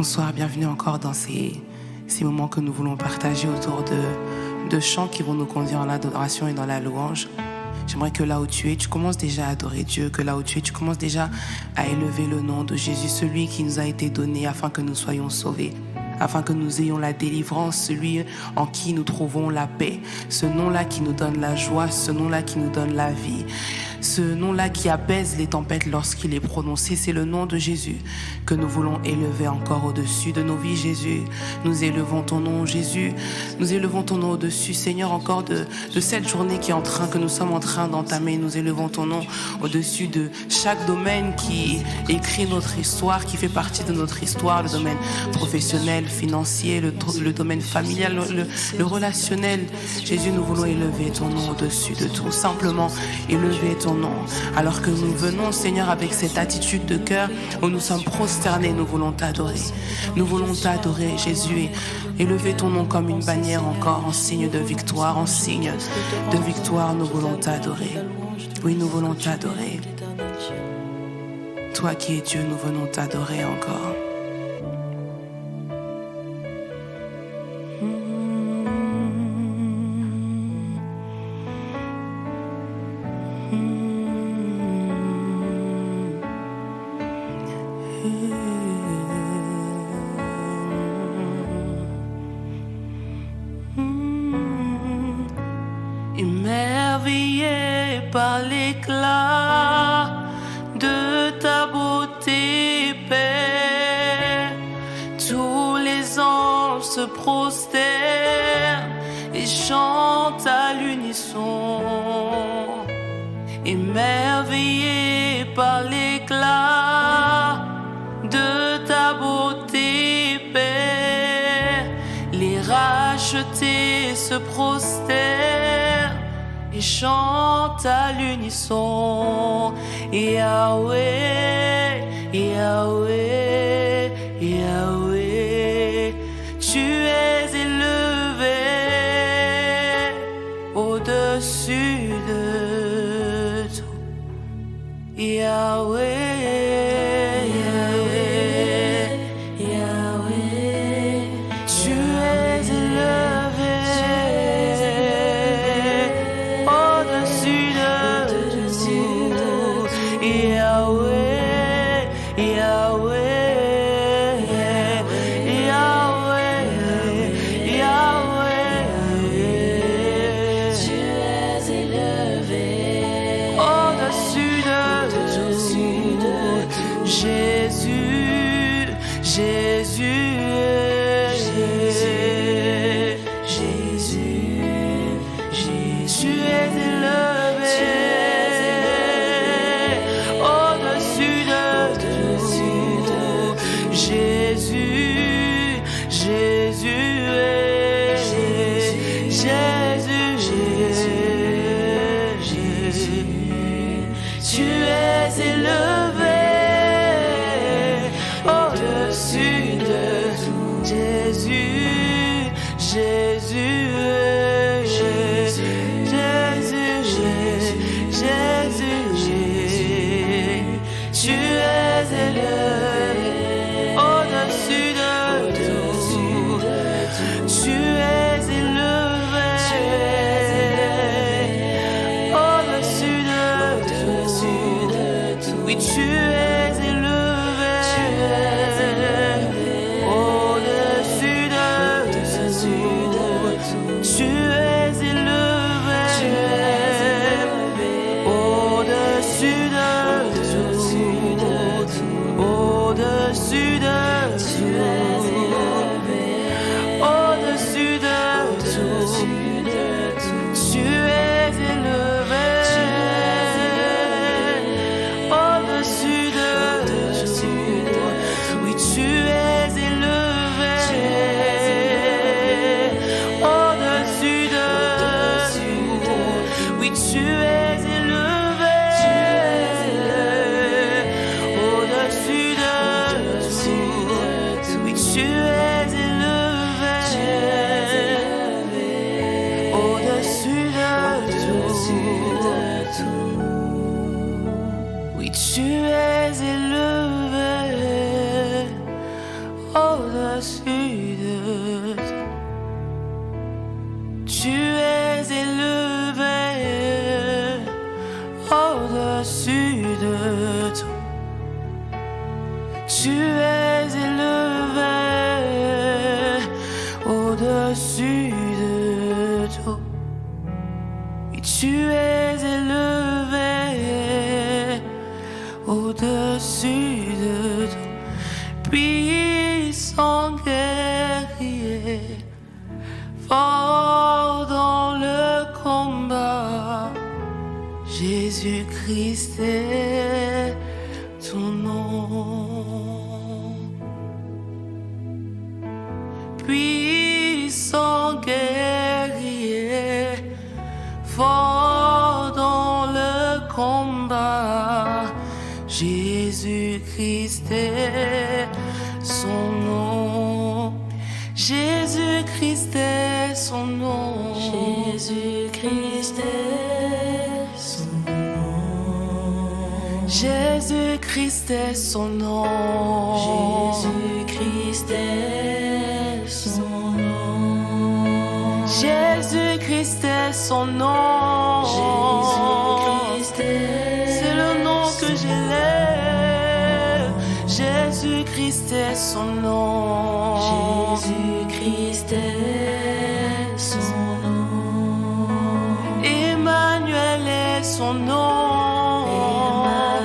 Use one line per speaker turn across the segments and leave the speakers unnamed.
Bonsoir, bienvenue encore dans ces moments que nous voulons partager autour de chants qui vont nous conduire en l'adoration et dans la louange. J'aimerais que là où tu es, tu commences déjà à adorer Dieu, que là où tu es, tu commences déjà à élever le nom de Jésus, celui qui nous a été donné afin que nous soyons sauvés, afin que nous ayons la délivrance, celui en qui nous trouvons la paix, ce nom-là qui nous donne la joie, ce nom-là qui nous donne la vie, ce nom-là qui apaise les tempêtes lorsqu'il est prononcé. C'est le nom de Jésus que nous voulons élever encore au-dessus de nos vies, Jésus. Nous élevons ton nom, Jésus. Nous élevons ton nom au-dessus, Seigneur, encore de cette journée que nous sommes en train d'entamer. Nous élevons ton nom au-dessus de chaque domaine qui écrit notre histoire, qui fait partie de notre histoire, le domaine professionnel, financier, le domaine familial, le relationnel. Jésus, nous voulons élever ton nom au-dessus de tout, simplement élever ton nom. Alors que nous venons, Seigneur, avec cette attitude de cœur où nous sommes prosternés, nous voulons t'adorer. Nous voulons t'adorer, Jésus, et élever ton nom comme une bannière encore, en signe de victoire, en signe de victoire, nous voulons t'adorer. Oui, nous voulons t'adorer. Toi qui es Dieu, nous venons t'adorer encore.
Émerveillé par l'éclat de ta beauté, Père, tous les anges se prosternent et chantent à l'unisson. Émerveillé par l'éclat de ta beauté, Père, les rachetés se prosternent et chantent à l'unisson. Yahweh, Yahweh, Yahweh, tu es élevé au-dessus de tout. Yahweh, tu es élevé tu es élevé au-dessus de tout, puissant guerrier, fort dans le combat. Jésus-Christ est ton nom. Puissant guerrier, fort dans le combat. Jésus-Christ est son nom. Jésus-Christ est son nom.
Jésus-Christ est son nom.
Jésus-Christ est son nom.
Jésus-Christ est son nom.
Jésus-Christ est son nom.
Jésus-Christ est
c'est le nom que j'élève. Jésus-Christ est son nom.
Jésus-Christ est son nom.
Emmanuel est son nom.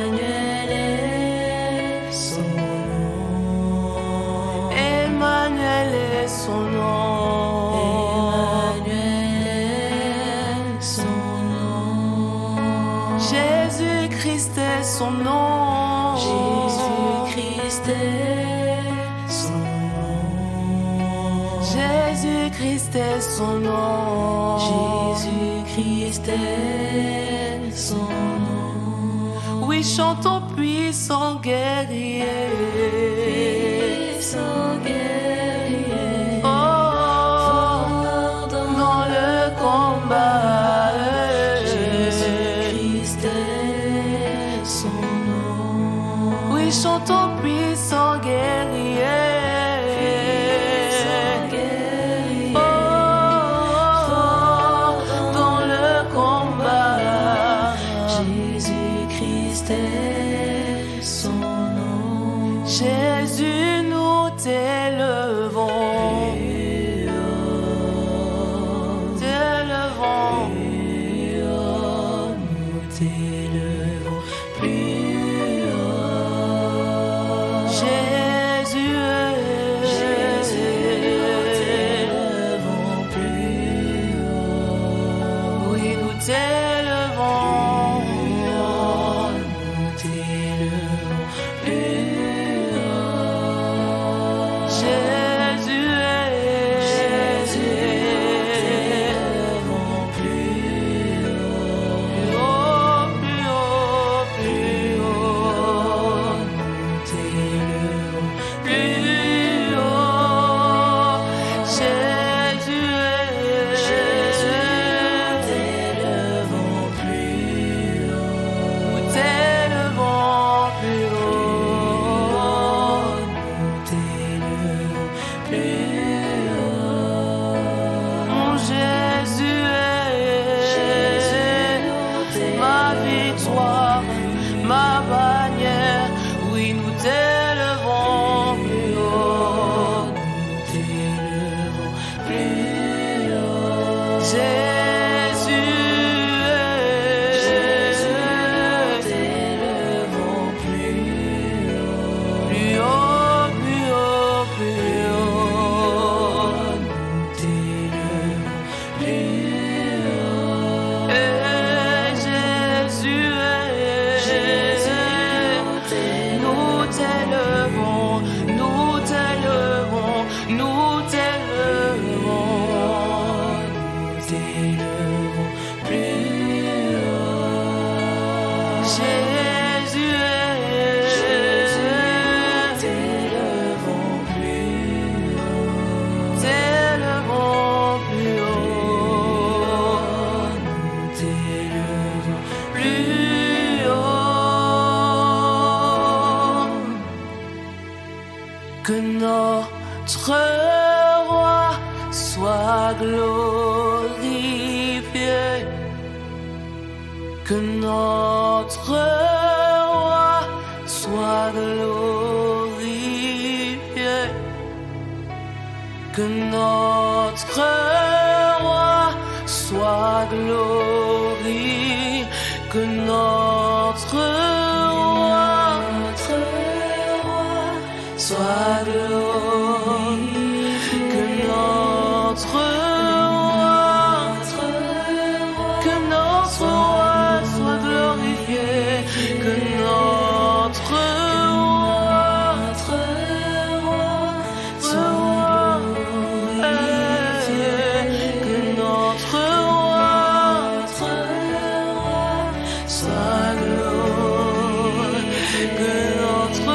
Emmanuel est son nom.
Emmanuel est son nom.
Emmanuel est son nom.
Jésus-Christ est son nom.
Jésus-Christ est son nom.
Jésus-Christ est son nom.
Jésus-Christ est son nom.
Oui, chantons puissant guerrier.
Puissant guerrier,
Oh,
fort
dans le combat.
Jésus-Christ est son nom.
Oui, chantons puissant guerrier.
Puissant guerrier,
Oh, dans le combat.
Jésus-Christ est son nom.
Jésus, nous t'élevons. T'élevons.
Nous t'élevons plus haut.
Jésus,
Jésus, nous t'élevons plus haut.
oui, nous t'élevons.
Nous t'élevons plus haut.
Jésus,
Jésus, nous t'élevons plus haut.
plus haut, plus haut, plus haut.
Nous t'élevons
Plus haut, Jésus,
Jésus, nous t'élevons plus haut.
nous t'élevons plus haut.
Nous t'élevons plus haut.
Mon Jésus, ma victoire, ma bannière, oui, nous t'élevons plus haut.
Nous t'élevons plus haut.
Jésus,
Jésus, nous t'élevons plus haut.
plus haut, plus haut, plus haut.
Nous t'élevons plus haut.
Jésus,
Jésus,
nous t'élevons, nous t'élevons, nous t'élevons.
nous t'élevons plus haut.
Jésus,
Jésus, t'élevons plus haut.
t'élevons plus haut,
Nous t'élevons
plus haut. Que notre roi soit glorifié. Que notre roi soit glorifié. Que notre roi soit glorifié.
que notre roi soit glorifié, que notre roi soit glorifié, que notre roi soit glorifié, que notre roi soit glorifié, que notre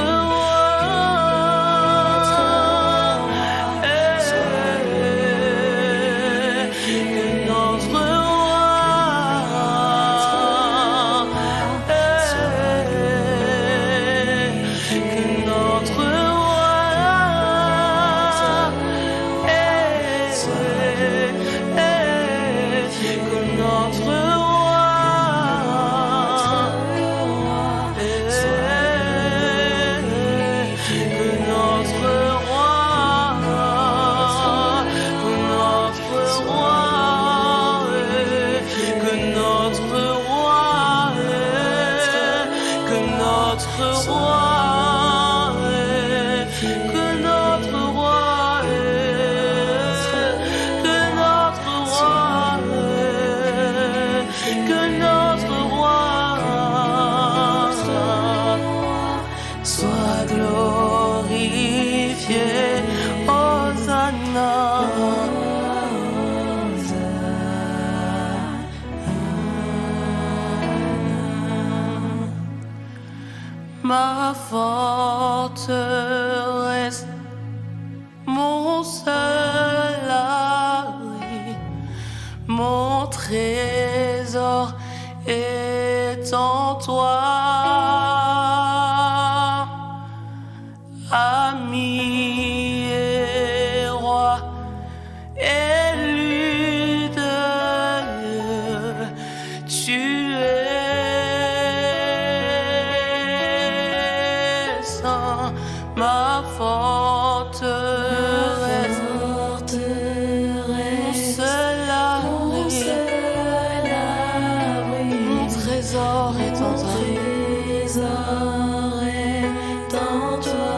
soit glorifié, Hosanna. Ma forteresse, mon seul abri, mon trésor est en toi. Ami et roi, élu de Dieu, tu es saint, ma forteresse, mon seul abri, mon trésor est en toi.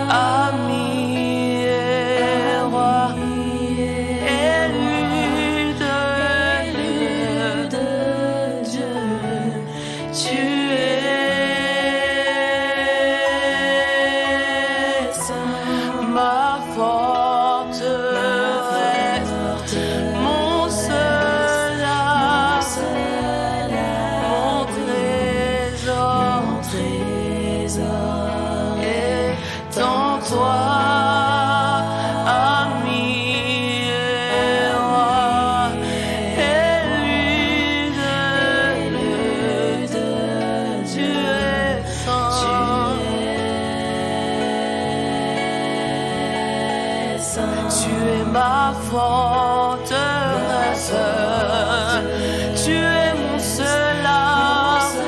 Ami et roi, élu de Dieu, tu es saint, ma forteresse, mon seul abri, mon trésor est en toi, ami et roi, élu de Dieu, tu es saint, tu es ma forteresse, tu es mon seul abri,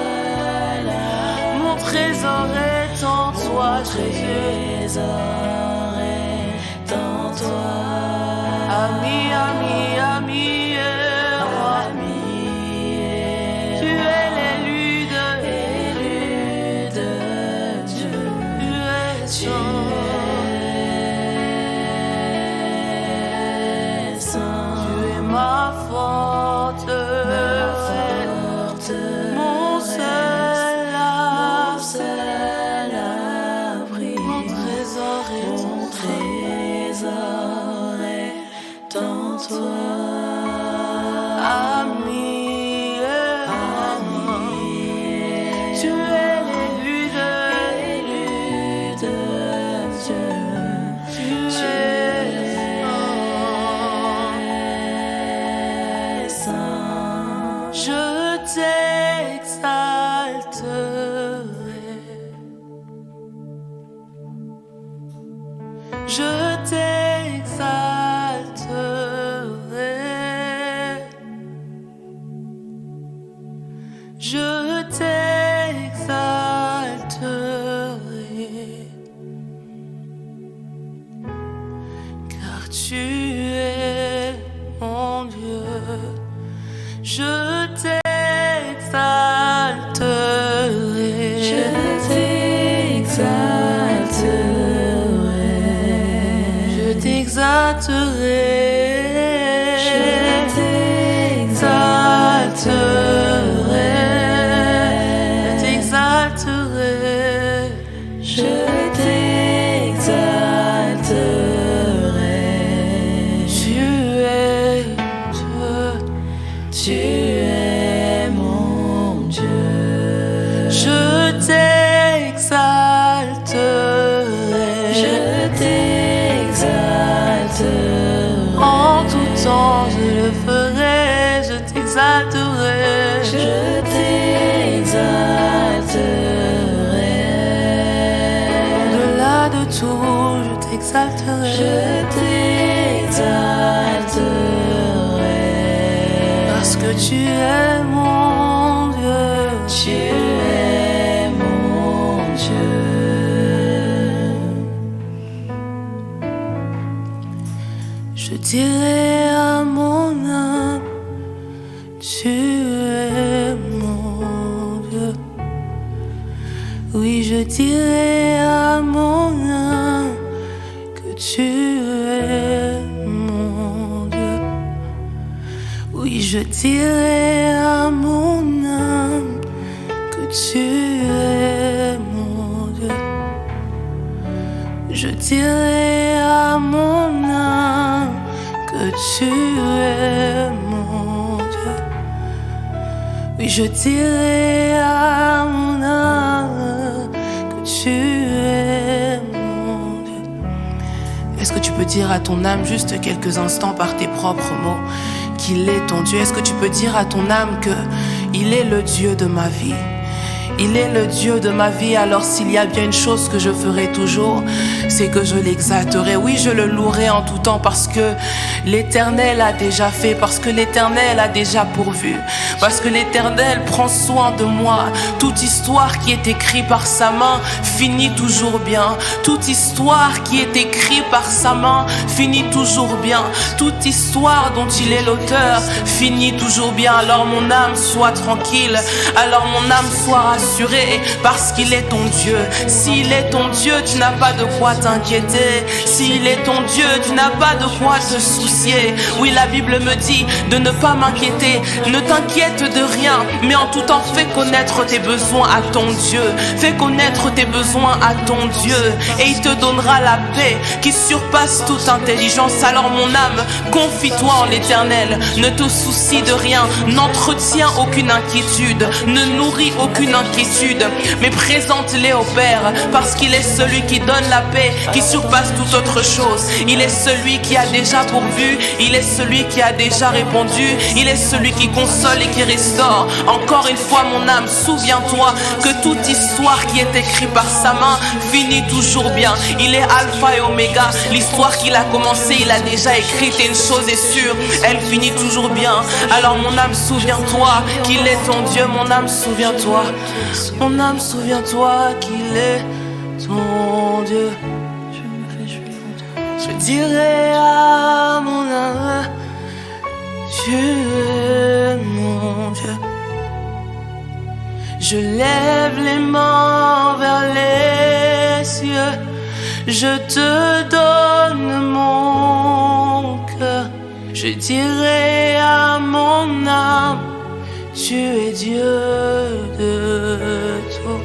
mon trésor est en toi, Jésus. Ami, ami, ami, roi, tu es l'élu de Dieu, tu es saint, tu es ma forteresse, mon seul abri, mon trésor est en toi. Ami, tu es l'élu de Dieu, tu es saint. Je t'exalterai, je t'exalterai, je t'exalterai, car tu es mon Dieu. Je t'exalterai. Parce que tu es mon Dieu, tu es mon Dieu. Je dirai à mon âme, tu es mon Dieu. Oui, je dirai à mon âme que tu es mon Dieu. Oui, je dirai à mon âme que tu es mon Dieu. Je dirai à mon âme que tu es mon Dieu. Oui, je dirai à mon âme que tu es mon Dieu. Est-ce que tu peux dire à ton âme juste quelques instants par tes propres mots qu'il est ton Dieu? Est-ce que tu peux dire à ton âme que il est le Dieu de ma vie? Il est le Dieu de ma vie. Alors s'il y a bien une chose que je ferai toujours, c'est que je l'exalterai. Oui, je le louerai en tout temps parce que l'Éternel a déjà fait, parce que l'Éternel a déjà pourvu, parce que l'Éternel prend soin de moi. Toute histoire qui est écrite par sa main finit toujours bien. Toute histoire qui est écrite par sa main finit toujours bien. Toute histoire dont il est l'auteur finit toujours bien. Alors mon âme soit tranquille, alors mon âme soit rassurée, parce qu'il est ton Dieu. S'il est ton Dieu, tu n'as pas de quoi t'inquiéter. S'il est ton Dieu, tu n'as pas de quoi te soucier. Oui, la Bible me dit de ne pas m'inquiéter. Ne t'inquiète de rien, mais en tout temps fais connaître tes besoins à ton Dieu. Fais connaître tes besoins à ton Dieu et il te donnera la paix qui surpasse toute intelligence. Alors mon âme, confie-toi en l'Éternel. Ne te soucie de rien, n'entretiens aucune inquiétude, ne nourris aucune inquiétude, mais présente-les au Père, parce qu'il est celui qui donne la paix, qui surpasse toute autre chose. Il est celui qui a déjà pourvu, il est celui qui a déjà répondu, il est celui qui console et qui restaure. Encore une fois mon âme, souviens-toi que toute histoire qui est écrite par sa main finit toujours bien. Il est Alpha et Oméga, l'histoire qu'il a commencé, il a déjà écrite, et une chose est sûre, elle finit toujours bien. Alors mon âme, souviens-toi qu'il est ton Dieu. Mon âme, souviens-toi. Mon âme, souviens-toi qu'il est ton Dieu. Je dirai à mon âme, tu es mon Dieu. Je lève les mains vers les cieux, je te donne mon cœur. Je dirai à mon âme, tu es Dieu de tout.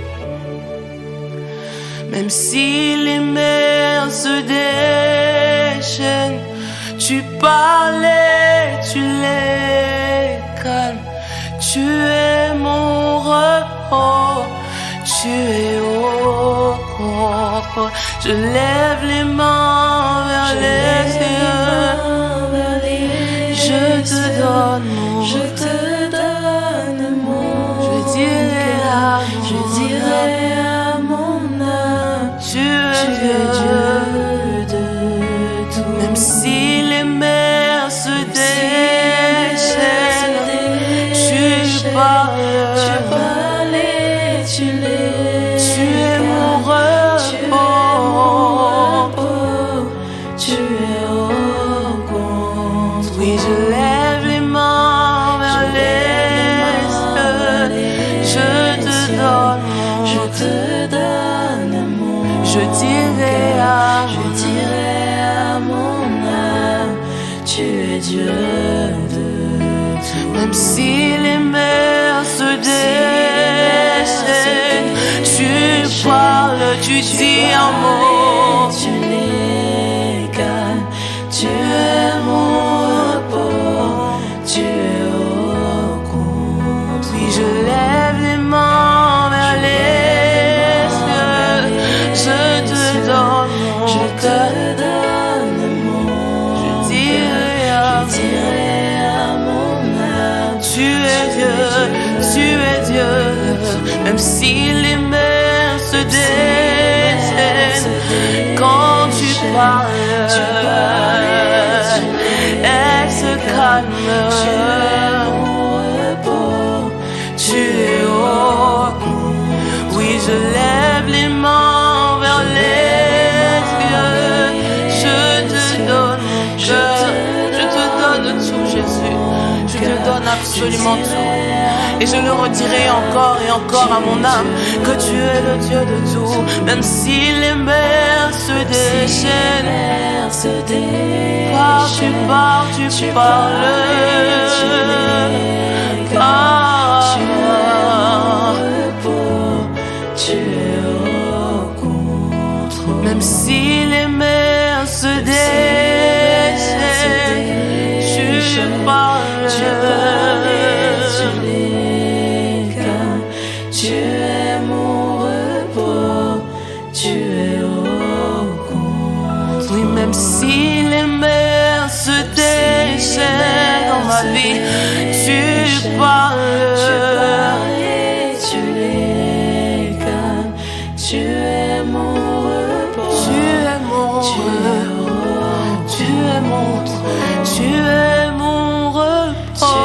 Même si les mers se déchaînent, tu parles et tu les calmes. Tu es mon repos, tu es au confort. Je lève les mains vers les cieux, je te donne mon je dirai à mon âme, tu es Dieu de tout. Même si les mers se déchaînent, tu parles et tu es mon repos, tu es au compte. Oui, je lève les mains vers les cieux, à mon âme, tu es Dieu de tout.
Même si les mers se déchaînent, tu parles, tu dis un mot,
tu les calmes, tu es mon repos, tu es au compte.
Oui, je lève les mains vers les cieux, je te donne mon cœur, je dirai à mon âme, tu es Dieu, même si les mers se déchaînent, quand tu parles, elles se calment, tu es au compte. Oui, je lève les mains vers les cieux, je te donne mon cœur, je te donne tout, Jésus, je te donne absolument tout. Et je le redirai encore et encore à mon âme, que tu es le Dieu de tout. Même si les mers se déchaînent, tu parles, tu parles. Même si les mers se déchaînent, tu parles.
Tu es mon repos, tu es au compte.
Oui, même si les mers se déchaînent dans ma vie, tu parles.
Tu les calmes, tu es mon repos,
Tu es mon repos, tu es mon repos.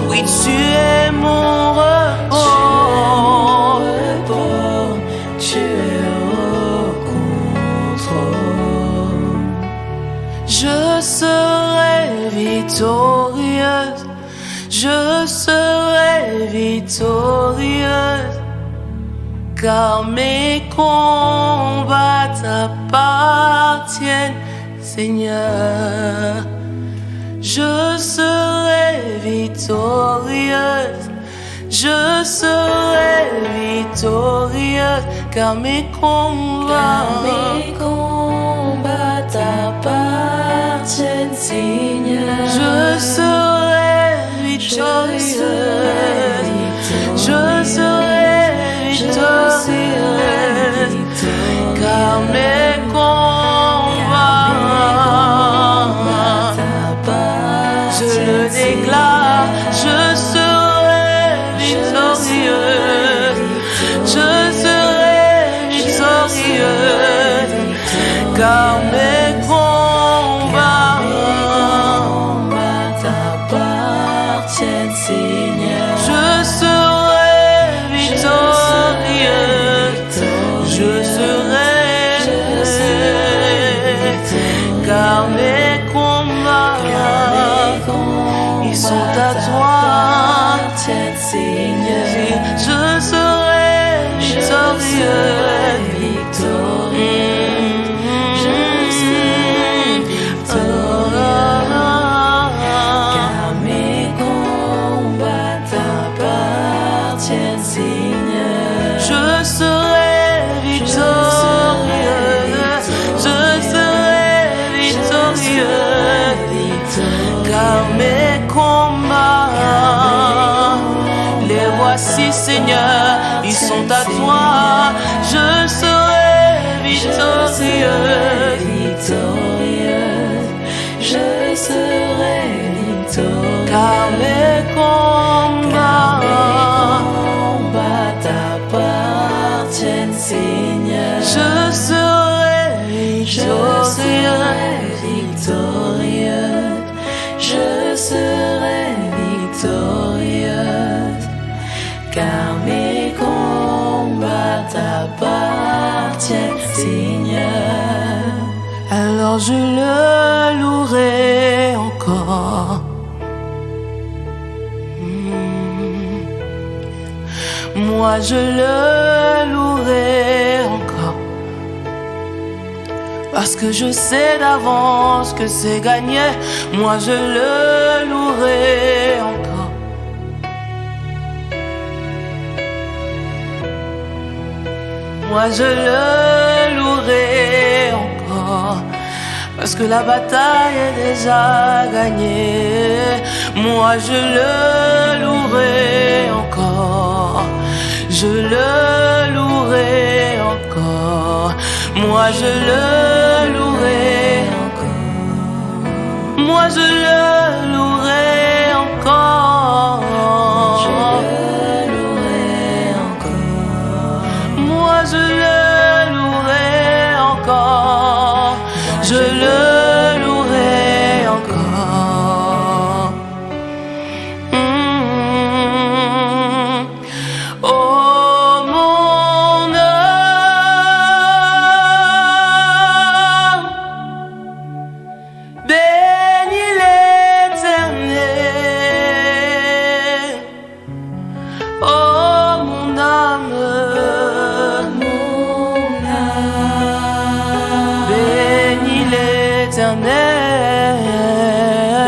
Oui, tu es mon repos,
tu es au contrôle.
Je serai victorieuse, je serai victorieuse, car mes combats t'appartiennent, Seigneur. Je serai victorieuse, je serai victorieuse, car mes combats
t'appartiennent, Seigneur.
Je serai victorieuse, je serai victorieuse, car mes combats, je le déclare, je serai victorieuse, je serai victorieuse, car mes combats
t'appartiennent, Seigneur.
Je serai victorieuse, je serai, car mes combats, ils sont à toi,
Seigneur.
Je serai victorieuse,
car mes combats t'appartiennent, Seigneur.
je serai victorieuse, je serai victorieuse, car mes combats, les voici, Seigneur, ils sont à toi. Je serai victorieuse,
je serai victorieuse,
car mes combats
t'appartiennent, Seigneur.
Je serai
Moi je le louerai encore. Moi je le louerai encore. Parce que je sais d'avance que c'est gagné. Moi je le louerai encore. Moi je le louerai encore. Parce que la bataille est déjà gagnée. Moi je le louerai encore. Je le louerai encore. Moi je le louerai encore. Moi je le louerai encore. Je le louerai encore. Moi je le louerai encore. Je le louerai encore. Oh mon âme, bénis l'Éternel. Oh mon âme, bénis l'Éternel.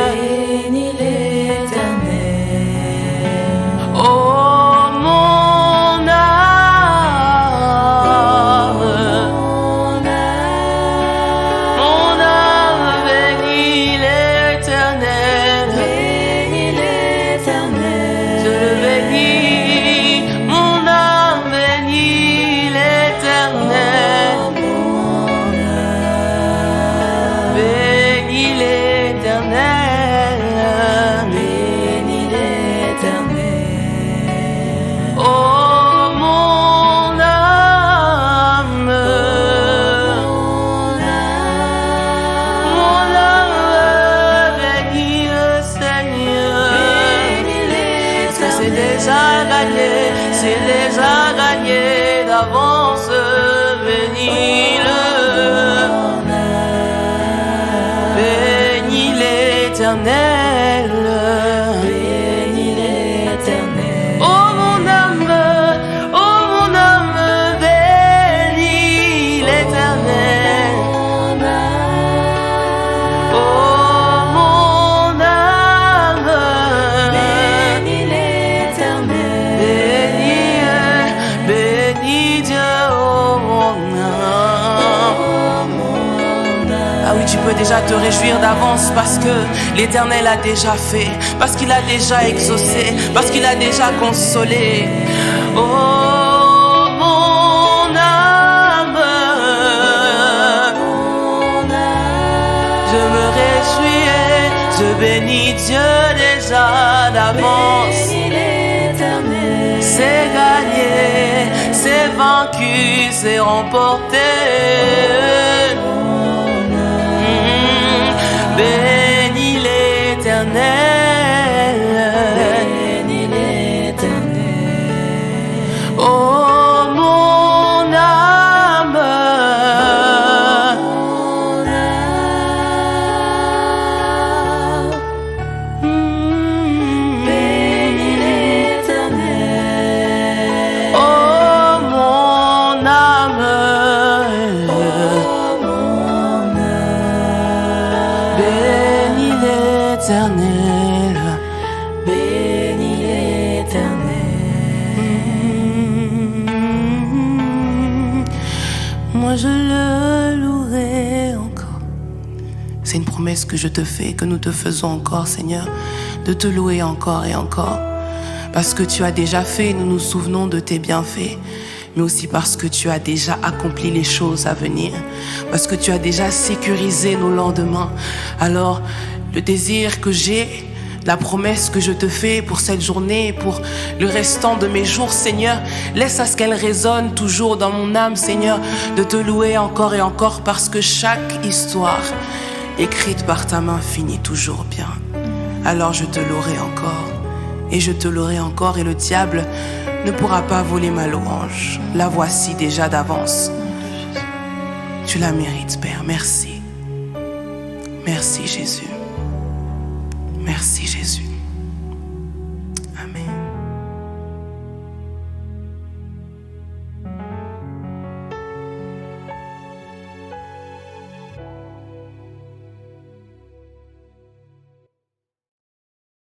Bénis l'Éternel.
Oh mon âme, bénis l'Éternel.
Bénis l'Éternel.
Je le bénis, mon âme bénis l'Éternel. Bénis l'Éternel.
Bénis l'Éternel.
Oh mon âme, bénis le Seigneur. Parce que c'est déjà gagné, c'est déjà gagné d'avance. Bénis-le. Bénis l'Éternel.
Bénis l'Éternel.
Oh mon âme, bénis l'Éternel. Oh mon âme,
Bénis l'Éternel.
bénis Dieu, oh mon âme. Ah oui, tu peux déjà te réjouir d'avance parce que l'Éternel a déjà fait, parce qu'il a déjà exaucé, parce qu'il a déjà consolé. Oh mon âme, je me réjouis, je bénis Dieu déjà d'avance.
Bénis l'Éternel.
C'est gagné, c'est vaincu, c'est remporté. Bénis l'Éternel.
Bénis l'Éternel.
Oh mon âme,
Bénis l'Éternel.
oh mon âme, bénis l'Éternel.
Bénis l'Éternel.
Moi je le louerai encore. C'est une promesse que je te fais, que nous te faisons encore, Seigneur, de te louer encore et encore. Parce que tu as déjà fait, nous nous souvenons de tes bienfaits, mais aussi parce que tu as déjà accompli les choses à venir, parce que tu as déjà sécurisé nos lendemains. Alors, le désir que j'ai, la promesse que je te fais pour cette journée, pour le restant de mes jours, Seigneur, laisse à ce qu'elle résonne toujours dans mon âme, Seigneur, de te louer encore et encore, parce que chaque histoire écrite par ta main finit toujours bien. Alors je te louerai encore, et je te louerai encore, et le diable ne pourra pas voler ma louange. La voici déjà d'avance. Tu la mérites, Père, merci.
Merci Jésus. Merci Jésus.